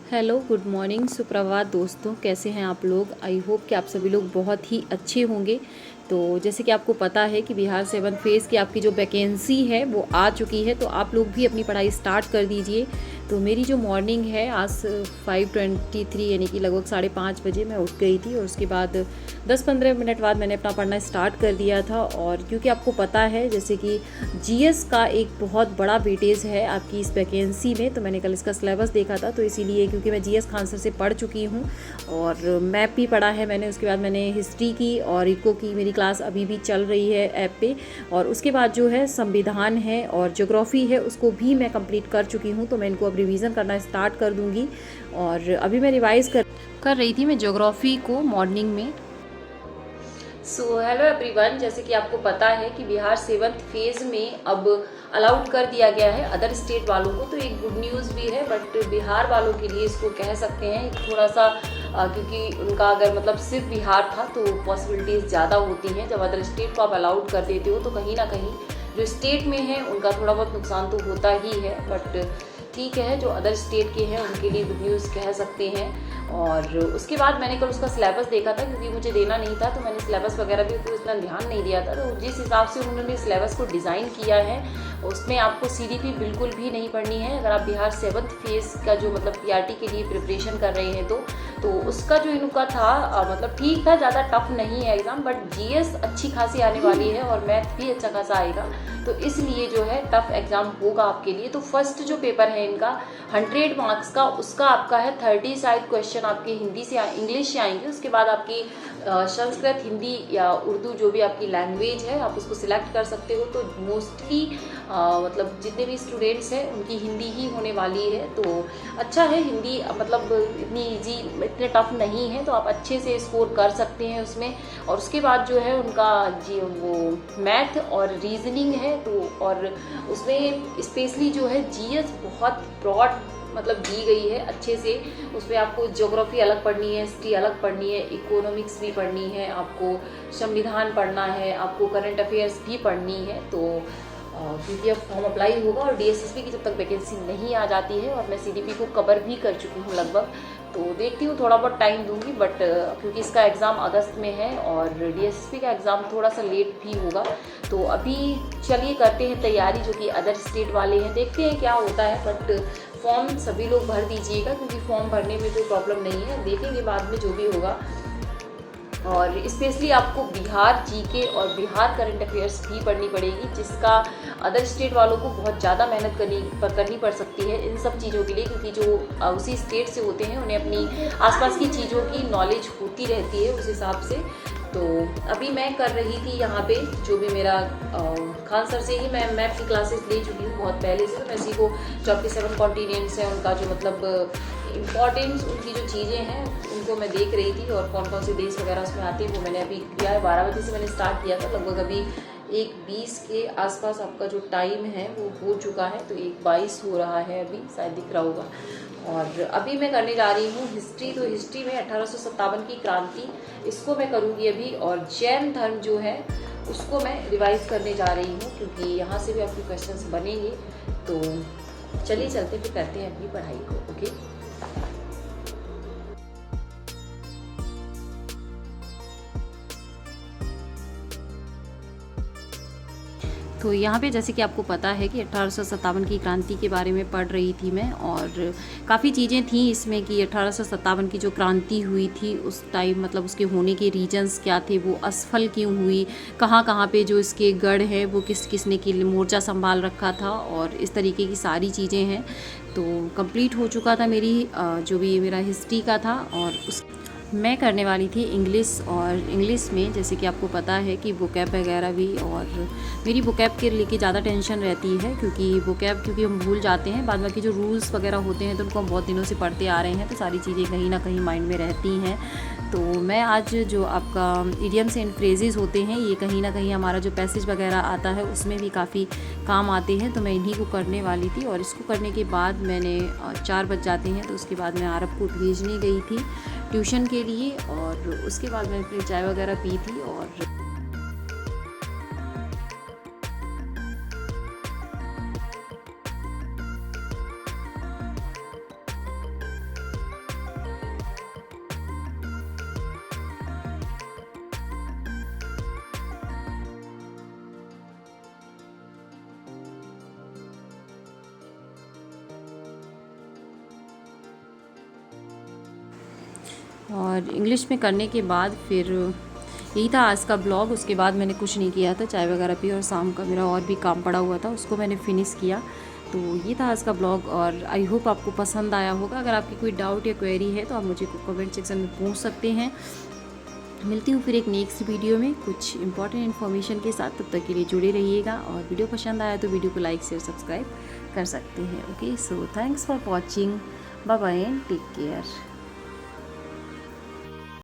Hello, good morning, सुप्रभात दोस्तों। कैसे हैं आप लोग? आई होप कि आप सभी लोग बहुत ही अच्छे होंगे। तो जैसे कि आपको पता है कि बिहार 7th फेज़ की आपकी जो वैकेंसी है वो आ चुकी है, तो आप लोग भी अपनी पढ़ाई स्टार्ट कर दीजिए। तो मेरी जो मॉर्निंग है आज 5:23 यानी कि लगभग 5:30 बजे मैं उठ गई थी और उसके बाद 10-15 मिनट बाद मैंने अपना पढ़ना स्टार्ट कर दिया था। और क्योंकि आपको पता है जैसे कि जीएस का एक बहुत बड़ा वेटेज है आपकी इस वैकेंसी में, तो मैंने कल इसका सिलेबस देखा था, तो इसीलिए क्योंकि मैं जीएस खान सर से पढ़ चुकी हूँ और मैप भी पढ़ा है मैंने, उसके बाद मैंने हिस्ट्री की और इको की, मेरी क्लास अभी भी चल रही है ऐप पे। और उसके बाद जो है संविधान है और ज्योग्राफी है उसको भी मैं कंप्लीट कर चुकी हूँ, तो मैं इनको अब रिवीजन करना स्टार्ट कर दूँगी। और अभी मैं रिवाइज़ कर रही थी मैं ज्योग्राफी को मॉर्निंग में। सो हेलो एवरीवन, जैसे कि आपको पता है कि बिहार 7th फेज़ में अब अलाउड कर दिया गया है अदर स्टेट वालों को, तो एक गुड न्यूज़ भी है, बट बिहार वालों के लिए इसको कह सकते हैं थोड़ा सा क्योंकि उनका अगर मतलब सिर्फ बिहार था तो पॉसिबिलिटीज़ ज़्यादा होती हैं। जब अदर स्टेट को आप अलाउड कर देते हो तो कहीं ना कहीं जो स्टेट में है उनका थोड़ा बहुत नुकसान तो होता ही है, बट ठीक है, जो अदर स्टेट के हैं उनके लिए गुड न्यूज़ कह सकते हैं। और उसके बाद मैंने कल उसका सिलेबस देखा था, क्योंकि मुझे देना नहीं था तो मैंने सिलेबस वगैरह भी तो इतना ध्यान नहीं दिया था। तो जिस हिसाब से उन्होंने सिलेबस को डिज़ाइन किया है उसमें आपको सीडीपी बिल्कुल भी नहीं पढ़नी है। अगर आप बिहार 7th फेज़ का जो मतलब पीआरटी के लिए प्रिपरेशन कर रहे हैं तो उसका जो इनका था मतलब ठीक था, ज़्यादा टफ नहीं है एग्ज़ाम, बट जीएस अच्छी खासी आने वाली है और मैथ भी अच्छा खासा आएगा, तो इसलिए जो है टफ एग्ज़ाम होगा आपके लिए। तो फर्स्ट जो पेपर है इनका 100 मार्क्स का, उसका आपका है 30 शायद क्वेश्चन आपके हिंदी से इंग्लिश से आएंगे। उसके बाद आपकी संस्कृत, हिंदी या उर्दू जो भी आपकी लैंग्वेज है आप उसको सिलेक्ट कर सकते हो। तो मोस्टली मतलब जितने भी स्टूडेंट्स हैं उनकी हिंदी ही होने वाली है, तो अच्छा है हिंदी, मतलब इतनी ईजी, इतने टफ नहीं है, तो आप अच्छे से स्कोर कर सकते हैं उसमें। और उसके बाद जो है उनका जी वो मैथ और रीजनिंग है, तो और उसमें स्पेशली जो है जीएस बहुत ब्रॉड मतलब दी गई है अच्छे से। उसमें आपको ज्योग्राफी अलग पढ़नी है, हिस्ट्री अलग पढ़नी है, इकोनॉमिक्स भी पढ़नी है, आपको संविधान पढ़ना है, आपको करंट अफेयर्स भी पढ़नी है। तो क्योंकि अब फॉर्म अप्लाई होगा और डीएसएसबी की जब तक वैकेंसी नहीं आ जाती है, और मैं सीडीपी को कवर भी कर चुकी हूँ लगभग, तो देखती हूँ थोड़ा बहुत टाइम दूंगी, बट क्योंकि इसका एग्ज़ाम अगस्त में है और डीएसएसबी का एग्ज़ाम थोड़ा सा लेट भी होगा, तो अभी चलिए करते हैं तैयारी, जो कि अदर स्टेट वाले हैं, देखते हैं क्या होता है। बट फॉर्म सभी लोग भर दीजिएगा, क्योंकि फॉर्म भरने में कोई प्रॉब्लम नहीं है, देखेंगे बाद में जो भी होगा। और स्पेशली आपको बिहार जीके और बिहार करंट अफेयर्स भी पढ़नी पड़ेगी, जिसका अदर स्टेट वालों को बहुत ज़्यादा मेहनत करनी पड़ सकती है इन सब चीज़ों के लिए, क्योंकि जो उसी स्टेट से होते हैं उन्हें अपनी आसपास की चीज़ों की नॉलेज होती रहती है उस हिसाब से। तो अभी मैं कर रही थी यहाँ पे जो भी मेरा खान सर से ही मैं मैप की क्लासेस ले चुकी हूँ बहुत पहले से, तो मैं इसी को जो आपके 7 कॉन्टिनेंट्स हैं उनका जो मतलब इम्पॉर्टेंस, उनकी जो चीज़ें हैं उनको मैं देख रही थी, और कौन कौन से देश वगैरह उसमें आते हैं वो मैंने अभी किया है। 12 बजे से मैंने स्टार्ट किया था, लगभग अभी 1:20 के आसपास आपका जो टाइम है वो हो चुका है, तो 1:22 हो रहा है अभी, शायद दिख रहा होगा। और अभी मैं करने जा रही हूँ हिस्ट्री, तो हिस्ट्री में 1857 की क्रांति, इसको मैं करूँगी अभी। और जैन धर्म जो है उसको मैं रिवाइज करने जा रही हूँ, क्योंकि यहाँ से भी आपके क्वेश्चंस बनेंगे। तो चलिए चलते फिर करते हैं अपनी पढ़ाई को। ओके, तो यहाँ पे जैसे कि आपको पता है कि 1857 की क्रांति के बारे में पढ़ रही थी मैं, और काफ़ी चीज़ें थी इसमें कि 1857 की जो क्रांति हुई थी उस टाइम मतलब उसके होने के रीजंस क्या थे, वो असफल क्यों हुई, कहाँ कहाँ पे जो इसके गढ़ है वो किस किसने के लिए मोर्चा संभाल रखा था, और इस तरीके की सारी चीज़ें हैं। तो कंप्लीट हो चुका था मेरी जो भी मेरा हिस्ट्री का था, और उस मैं करने वाली थी इंग्लिश। और इंग्लिश में जैसे कि आपको पता है कि वोकैब वगैरह भी, और मेरी वोकैब के लेके ज़्यादा टेंशन रहती है, क्योंकि वोकैब क्योंकि हम भूल जाते हैं, बाद बाकी जो रूल्स वगैरह होते हैं तो उनको हम बहुत दिनों से पढ़ते आ रहे हैं, तो सारी चीज़ें कहीं ना कहीं माइंड में रहती हैं। तो मैं आज जो आपका इडियम्स एंड फ्रेजेस होते हैं, ये कहीं ना कहीं हमारा जो पैसेज वगैरह आता है उसमें भी काफ़ी काम आते हैं, तो मैं इन्हीं को करने वाली थी। और इसको करने के बाद मैंने 4 बज जाते हैं, तो उसके बाद मैं आरब को भेजने गई थी ट्यूशन के लिए, और उसके बाद मैंने अपनी चाय वगैरह पी थी। और और इंग्लिश में करने के बाद फिर यही था आज का ब्लॉग। उसके बाद मैंने कुछ नहीं किया था, चाय वगैरह पी और शाम का मेरा और भी काम पड़ा हुआ था उसको मैंने फिनिश किया। तो ये था आज का ब्लॉग और आई होप आपको पसंद आया होगा। अगर आपकी कोई डाउट या क्वेरी है तो आप मुझे कमेंट सेक्शन में पूछ सकते हैं। मिलती हूँ फिर एक नेक्स्ट वीडियो में कुछ इंपॉर्टेंट इन्फॉर्मेशन के साथ। तब तक के लिए जुड़े रहिएगा और वीडियो पसंद आया तो वीडियो को लाइक शेयर सब्सक्राइब कर सकते हैं। Okay, so thanks for watching, bye bye and take care.